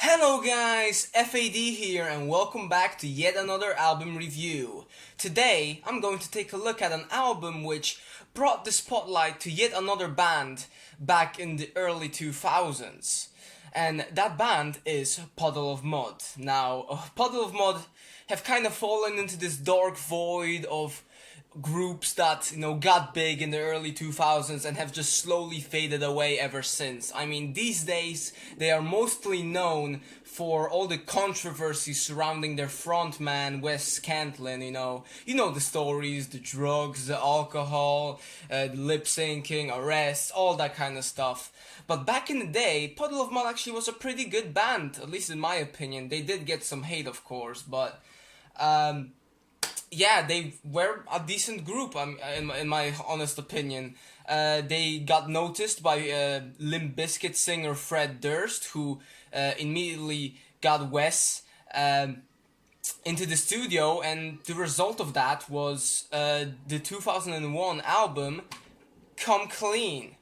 Hello guys, F.A.D here and welcome back to yet another album review. Today, I'm going to take a look at an album which brought the spotlight to yet another band back in the early 2000s. And that band is Puddle of Mud. Now, Puddle of Mud have kind of fallen into this dark void of groups that got big in the early 2000s and have just slowly faded away ever since. I mean, these days they are mostly known for all the controversy surrounding their frontman Wes Scantlin. The stories, the drugs, the alcohol, the lip syncing, arrests, all that kind of stuff. But back in the day, Puddle of Mud actually was a pretty good band, at least in my opinion. They did get some hate, of course, but yeah, they were a decent group, in my honest opinion. They got noticed by Limp Bizkit singer Fred Durst, who immediately got Wes into the studio, and the result of that was the 2001 album Come Clean.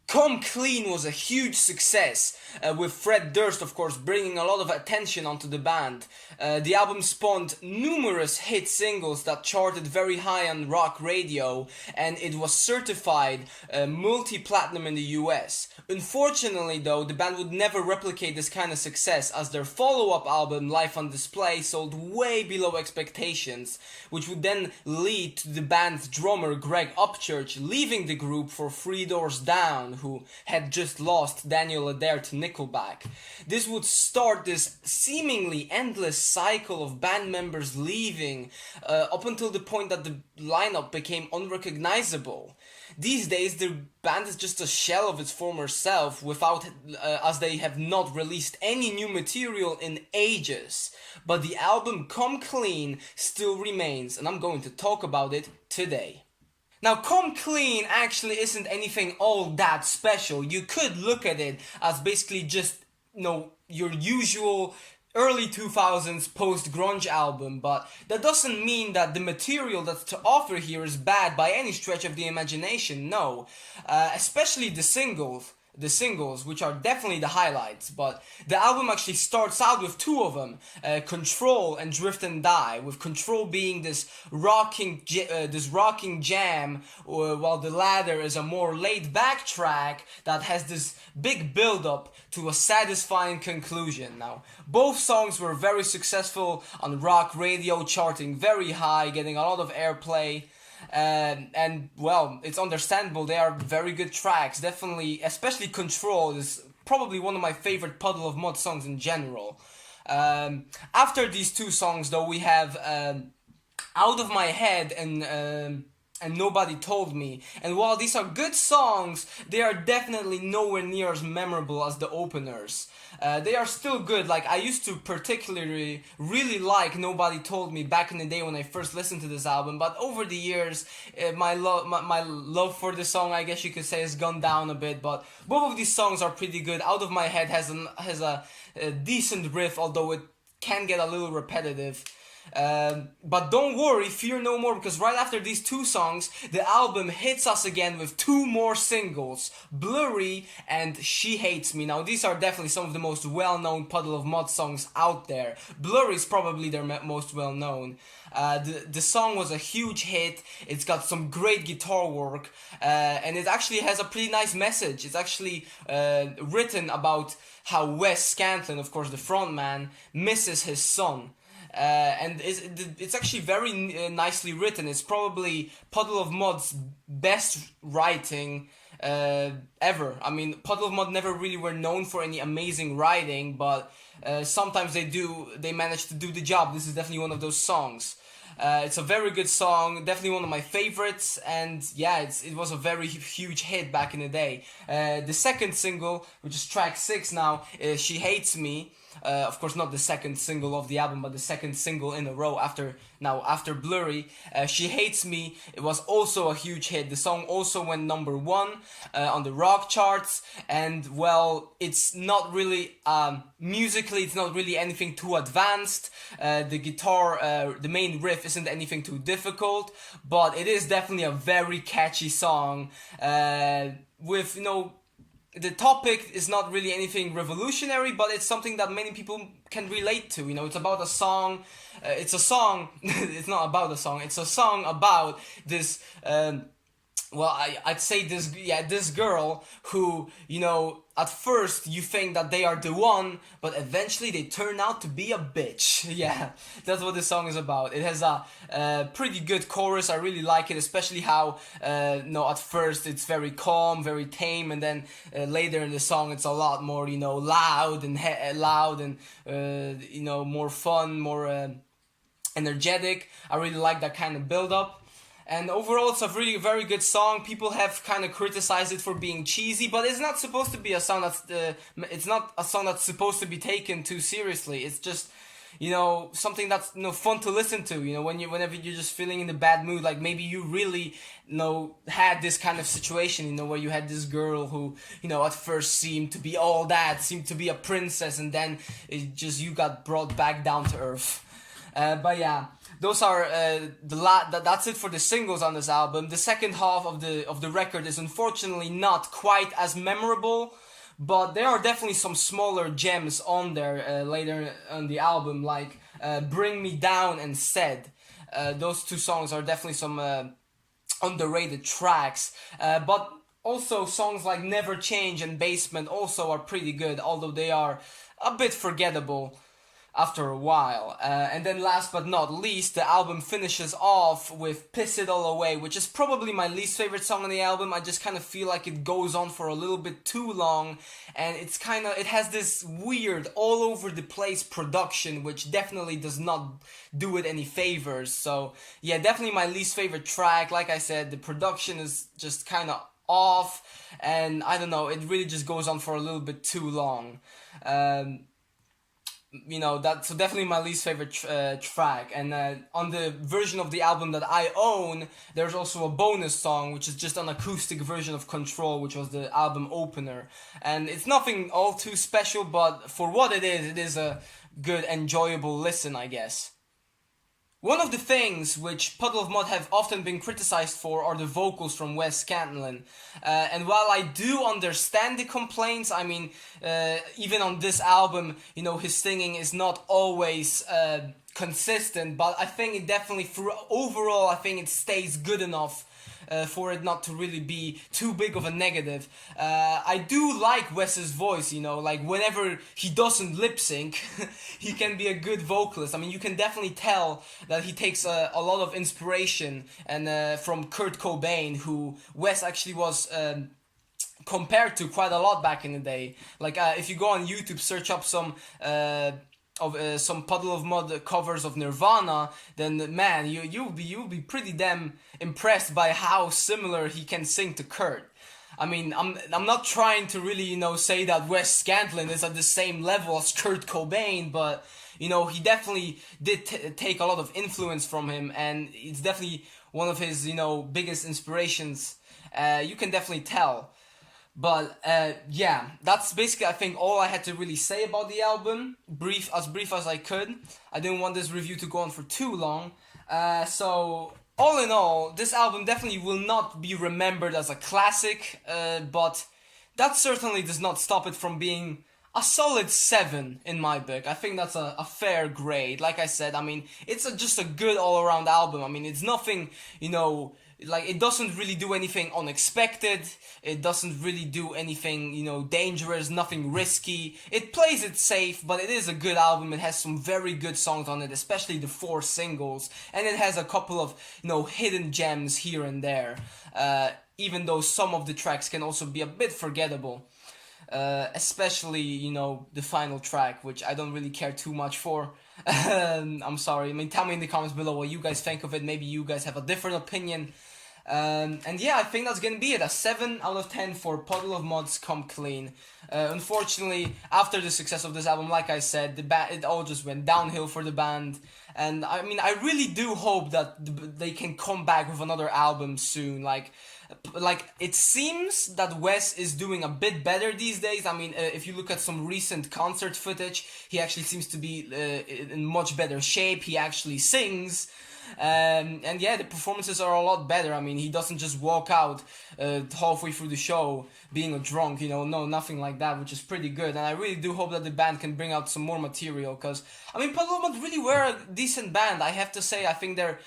Come Clean was a huge success, with Fred Durst, of course, bringing a lot of attention onto the band. The album spawned numerous hit singles that charted very high on rock radio, and it was certified multi-platinum in the US. Unfortunately, though, the band would never replicate this kind of success, as their follow-up album, Life on Display, sold way below expectations, which would then lead to the band's drummer Greg Upchurch leaving the group for Three Doors Down, who had just lost Daniel Adair to Nickelback. This would start this seemingly endless cycle of band members leaving, up until the point that the lineup became unrecognizable. These days, the band is just a shell of its former self, as they have not released any new material in ages. But the album Come Clean still remains, and I'm going to talk about it today. Now, Come Clean actually isn't anything all that special. You could look at it as basically just, your usual early 2000s post-grunge album, but that doesn't mean that the material that's to offer here is bad by any stretch of the imagination, no. Especially the singles, which are definitely the highlights, but the album actually starts out with two of them, Control and Drift and Die, with Control being this rocking jam, while the latter is a more laid-back track that has this big build-up to a satisfying conclusion. Now, both songs were very successful on rock radio, charting very high, getting a lot of airplay. And well, it's understandable, they are very good tracks, definitely, especially Control is probably one of my favorite Puddle of Mud songs in general. After these two songs, though, we have Out of My Head and Nobody Told Me, and while these are good songs, they are definitely nowhere near as memorable as the openers. They are still good. Like, I used to particularly really like Nobody Told Me back in the day when I first listened to this album, but over the years, my love for the song, I guess you could say, has gone down a bit, but both of these songs are pretty good. Out of My Head has a decent riff, although it can get a little repetitive. But don't worry, fear no more, because right after these two songs, the album hits us again with two more singles, Blurry and She Hates Me. Now, these are definitely some of the most well-known Puddle of Mud songs out there. Blurry is probably their most well-known. The song was a huge hit, it's got some great guitar work, and it actually has a pretty nice message. It's actually written about how Wes Scantlin, of course the frontman, misses his son. And it's actually very nicely written. It's probably Puddle of Mud's best writing ever. I mean, Puddle of Mud never really were known for any amazing writing, but sometimes they manage to do the job. This is definitely one of those songs. It's a very good song, definitely one of my favorites, and yeah, it was a very huge hit back in the day. The second single, which is track 6 now, is She Hates Me. Of course, not the second single of the album, but the second single in a row after Blurry. She Hates Me, it was also a huge hit. The song also went number 1 on the rock charts, and well, it's not really, musically, it's not really anything too advanced. The guitar, the main riff isn't anything too difficult, but it is definitely a very catchy song, with, the topic is not really anything revolutionary, but it's something that many people can relate to. You know, it's about a song. It's a song. It's not about a song. It's a song about this. Well, I'd say this girl who, you know, at first you think that they are the one, but eventually they turn out to be a bitch. Yeah, that's what this song is about. It has a pretty good chorus. I really like it, especially how, no, at first it's very calm, very tame, and then later in the song it's a lot more, you know, loud and you know, more fun, more energetic. I really like that kind of build up. And overall, it's a really very good song. People have kind of criticized it for being cheesy, but it's not supposed to be a song that's it's not a song that's supposed to be taken too seriously. It's just, you know, something that's, you know, fun to listen to. You know, whenever you're just feeling in a bad mood, like maybe you really, you know, had this kind of situation, you know, where you had this girl who, you know, at first seemed to be all that, seemed to be a princess, and then it just, you got brought back down to earth. But yeah, those are that's it for the singles on this album. The second half of the record is unfortunately not quite as memorable, but there are definitely some smaller gems on there later on the album, like "Bring Me Down" and "Said." Those two songs are definitely some underrated tracks, but also songs like "Never Change" and "Basement" also are pretty good, although they are a bit forgettable after a while. And then last but not least, the album finishes off with "Piss It All Away," which is probably my least favorite song on the album. I just kind of feel like it goes on for a little bit too long, and it has this weird all over the place production, which definitely does not do it any favors. So yeah, definitely my least favorite track. Like I said, the production is just kind of off, and I don't know, it really just goes on for a little bit too long. You know, that's so definitely my least favorite track. And on the version of the album that I own, there's also a bonus song, which is just an acoustic version of "Control," which was the album opener. And it's nothing all too special, but for what it is a good, enjoyable listen, I guess. One of the things which Puddle of Mud have often been criticized for are the vocals from Wes Scantlin. And while I do understand the complaints, I mean, even on this album, you know, his singing is not always consistent, but I think it definitely, overall, I think it stays good enough for it not to really be too big of a negative. I do like Wes's voice, you know, like whenever he doesn't lip sync, he can be a good vocalist. I mean, you can definitely tell that he takes a lot of inspiration and from Kurt Cobain, who Wes actually was compared to quite a lot back in the day. Like if you go on YouTube, search up some Puddle of Mud covers of Nirvana, then man, you'll be pretty damn impressed by how similar he can sing to Kurt. I mean, I'm not trying to really, you know, say that Wes Scantlin is at the same level as Kurt Cobain, but you know, he definitely did take a lot of influence from him, and it's definitely one of his, you know, biggest inspirations. You can definitely tell. But yeah, that's basically, I think, all I had to really say about the album. Brief as I could. I didn't want this review to go on for too long. So all in all, this album definitely will not be remembered as a classic, but that certainly does not stop it from being a solid 7 in my book. I think that's a fair grade. Like I said, I mean, it's just a good all-around album. I mean, it's nothing, you know, like, it doesn't really do anything unexpected. It doesn't really do anything, you know, dangerous, nothing risky. It plays it safe, but it is a good album. It has some very good songs on it, especially the 4 singles. And it has a couple of, you know, hidden gems here and there. Even though some of the tracks can also be a bit forgettable. Especially, you know, the final track, which I don't really care too much for. I'm sorry. I mean, tell me in the comments below what you guys think of it. Maybe you guys have a different opinion. And yeah, I think that's gonna be it. A 7 out of 10 for Puddle of Mud's Come Clean. Unfortunately, after the success of this album, like I said, it all just went downhill for the band. And I mean, I really do hope that they can come back with another album soon. Like it seems that Wes is doing a bit better these days. I mean, if you look at some recent concert footage, he actually seems to be in much better shape. He actually sings. And yeah, the performances are a lot better. I mean, he doesn't just walk out halfway through the show being a drunk, no, nothing like that, which is pretty good. And I really do hope that the band can bring out some more material, because I mean, Puddle really were a decent band. I have to say, I think they're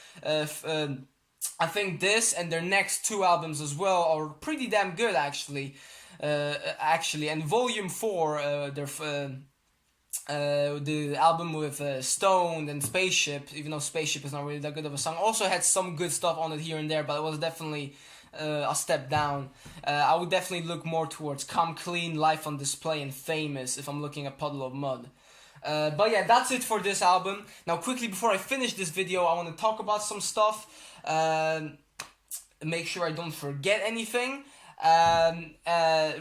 I think this and their next two albums as well are pretty damn good, actually. And Volume 4, the album with Stoned and Spaceship, even though Spaceship is not really that good of a song, also had some good stuff on it here and there, but it was definitely a step down. I would definitely look more towards Come Clean, Life on Display, and Famous if I'm looking at Puddle of Mud. But yeah, that's it for this album. Now quickly, before I finish this video, I want to talk about some stuff. Make sure I don't forget anything.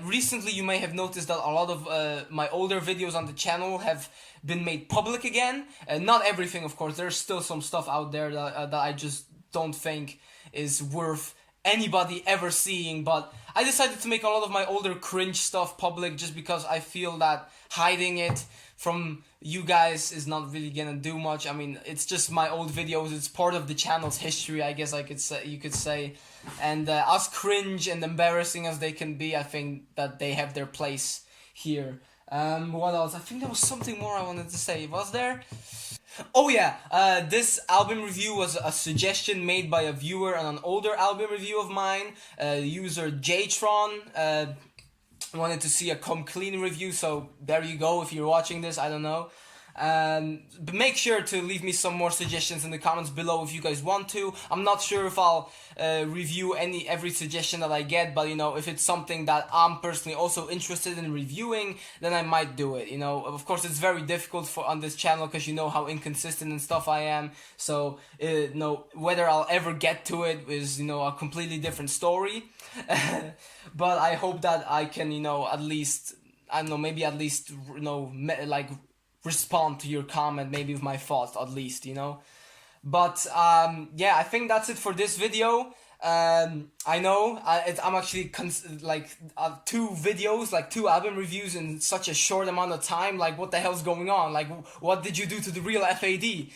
Recently you may have noticed that a lot of my older videos on the channel have been made public again. Not everything, of course. There's still some stuff out there that I just don't think is worth anybody ever seeing, but I decided to make a lot of my older cringe stuff public just because I feel that hiding it from you guys is not really gonna do much. I mean, it's just my old videos. It's part of the channel's history, I guess you could say. And as cringe and embarrassing as they can be, I think that they have their place here. What else? I think there was something more I wanted to say. Was there? Oh yeah, this album review was a suggestion made by a viewer on an older album review of mine. User Jtron wanted to see a Come Clean review, so there you go. If you're watching this, I don't know. But make sure to leave me some more suggestions in the comments below if you guys want to. I'm not sure if I'll review every suggestion that I get, but if it's something that I'm personally also interested in reviewing, then I might do it. Of course it's very difficult on this channel because you know how inconsistent and stuff I am. So whether I'll ever get to it is a completely different story. But I hope that I can at least like respond to your comment, maybe with my thoughts at least, But yeah, I think that's it for this video. I know I'm actually two videos, like two album reviews in such a short amount of time. Like, what the hell's going on? Like, what did you do to the real F.A.D?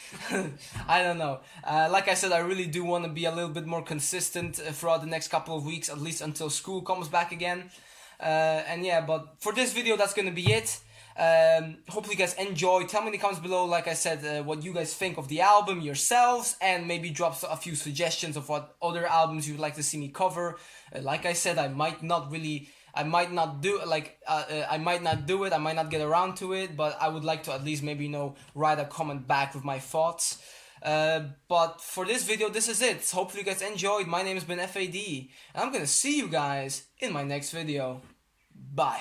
I don't know. Like I said, I really do want to be a little bit more consistent throughout the next couple of weeks, at least until school comes back again. And yeah, but for this video, that's gonna be it. Hopefully you guys enjoy. Tell me in the comments below, like I said, what you guys think of the album yourselves, and maybe drop a few suggestions of what other albums you'd like to see me cover. Like I said, I might not do it, I might not get around to it, but I would like to at least maybe write a comment back with my thoughts. But for this video, this is it. Hopefully you guys enjoyed. My name has been F.A.D, and I'm gonna see you guys in my next video. Bye.